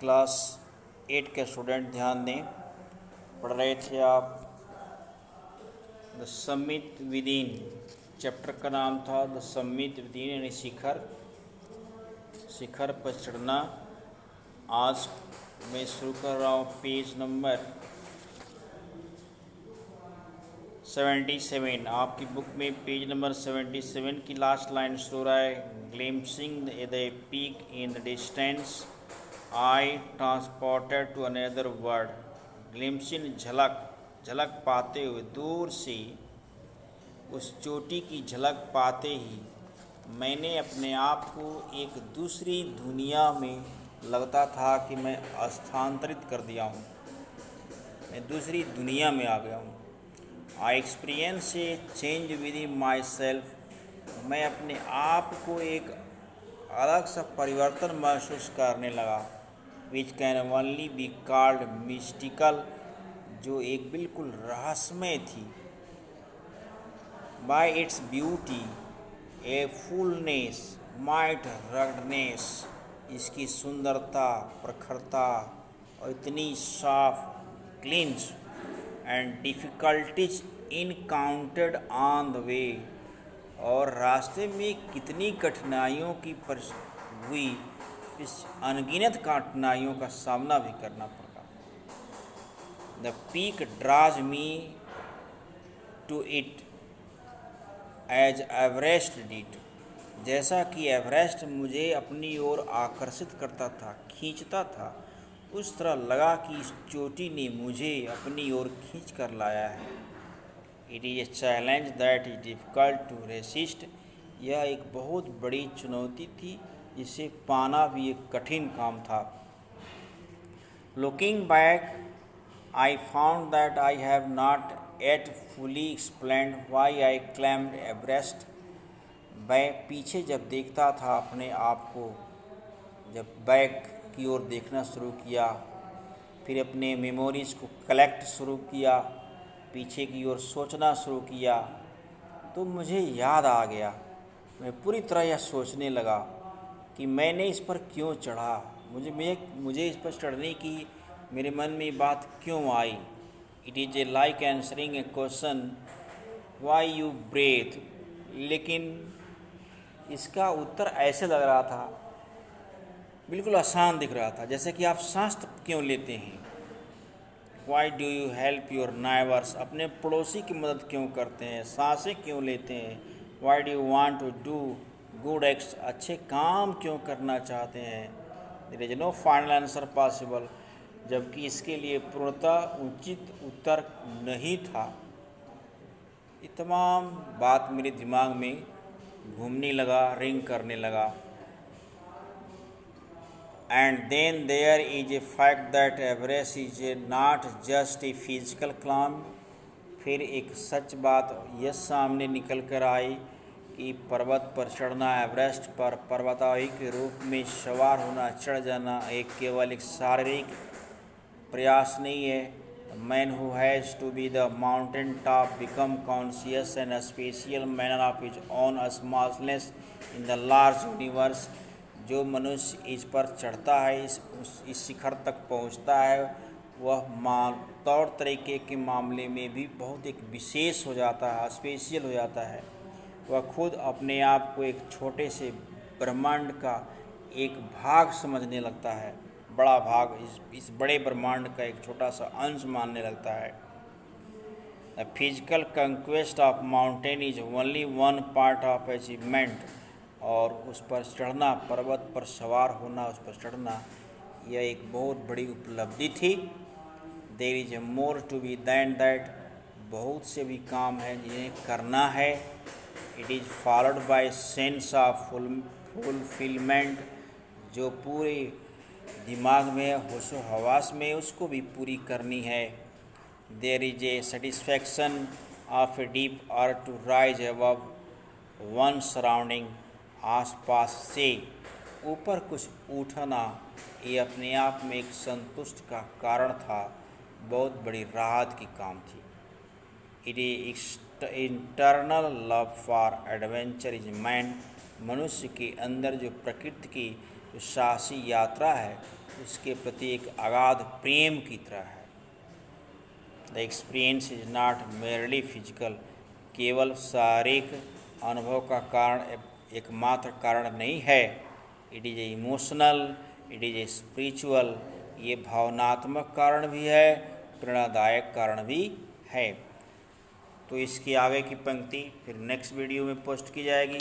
Class 8 के student ध्यान दें। पढ़ रहे थे आप the summit with in. Chapter का नाम था द समिट विद इन, यानी शिखर पर चढ़ना। आज मैं शुरू कर रहा हूँ पेज नंबर 77। आपकी बुक में पेज नंबर 77 की लास्ट लाइन शुरू रहा है, glimpsing the peak in the distance I transported to another world. Glimpsing झलक पाते हुए, दूर से उस चोटी की झलक पाते ही मैंने अपने आप को एक दूसरी दुनिया में लगता था कि मैं स्थानांतरित कर दिया हूँ, मैं दूसरी दुनिया में आ गया हूँ। I experience A change with in my self. मैं अपने आप को एक अलग सा परिवर्तन महसूस करने लगा, which can only be called mystical, जो एक बिल्कुल रहस्यमय थी। By its beauty a fullness might ruggedness, इसकी सुंदरता, प्रखरता और इतनी साफ, cleanse and difficulties encountered on the way, और रास्ते में कितनी कठिनाइयों की हुई, इस अनगिनत कठिनाइयों का सामना भी करना पड़ा। The peak draws me to it as Everest did, जैसा कि एवरेस्ट मुझे अपनी ओर आकर्षित करता था, खींचता था, उस तरह लगा कि इस चोटी ने मुझे अपनी ओर खींच कर लाया है। It is a challenge that is difficult to resist. यह एक बहुत बड़ी चुनौती थी जिसे पाना भी एक कठिन काम था। Looking back I found that I have not yet fully explained why I climbed Everest। मैं पीछे जब देखता था अपने आप को, जब बैक की ओर देखना शुरू किया, फिर अपने मेमोरीज़ को कलेक्ट शुरू किया, पीछे की ओर सोचना शुरू किया, तो मुझे याद आ गया। मैं पूरी तरह यह सोचने लगा कि मैंने इस पर क्यों चढ़ा, मुझे इस पर चढ़ने की मेरे मन में बात क्यों आई। It is a like answering a question why you breathe. लेकिन इसका उत्तर ऐसे लग रहा था, बिल्कुल आसान दिख रहा था, जैसे कि आप सांस क्यों लेते हैं। Why do you help your neighbours, अपने पड़ोसी की मदद क्यों करते हैं, सांसें क्यों लेते हैं। Why do you want to do good acts, अच्छे काम क्यों करना चाहते हैं। There is no final answer possible, जबकि इसके लिए पूर्णतः उचित उत्तर नहीं था। ये तमाम बात मेरे दिमाग में घूमने लगा, रिंग करने लगा। And then there is a fact that Everest is a not just a physical climb. फिर एक सच बात यह सामने निकल कर आई कि पर्वत पर चढ़ना, एवरेस्ट पर पर्वतारोही के रूप में सवार होना, चढ़ जाना, केवल एक शारीरिक प्रयास नहीं है। The man who has to be the mountain top become conscious and special manner of his own smallness in the large universe. जो मनुष्य इस पर चढ़ता है, इस शिखर तक पहुंचता है, वह तौर तरीके के मामले में भी बहुत एक विशेष हो जाता है, स्पेशल हो जाता है। वह खुद अपने आप को एक छोटे से ब्रह्मांड का एक भाग समझने लगता है, बड़ा भाग, इस बड़े ब्रह्मांड का एक छोटा सा अंश मानने लगता है। The physical conquest of mountain is only one part of achievement. और उस पर चढ़ना, पर्वत पर सवार होना, उस पर चढ़ना, यह एक बहुत बड़ी उपलब्धि थी। There is a more to be than that, बहुत से भी काम हैं जिन्हें करना है। It is followed by sense of fulfilment, जो पूरे दिमाग में, होशो हवास में, उसको भी पूरी करनी है। There is a satisfaction of a deep earth to rise above one surrounding, आसपास से ऊपर कुछ उठना, ये अपने आप में एक संतुष्ट का कारण था, बहुत बड़ी राहत की काम थी। It is internal love for adventure is man, मनुष्य के अंदर जो प्रकृति की जो साहसी यात्रा है उसके प्रति एक अगाध प्रेम की तरह है। The experience is not merely physical, केवल शारीरिक अनुभव का कारण एकमात्र कारण नहीं है। It is A emotional, it is a spiritual, ये भावनात्मक कारण भी है, प्रेरणादायक कारण भी है। तो इसकी आगे की पंक्ति फिर नेक्स्ट वीडियो में पोस्ट की जाएगी।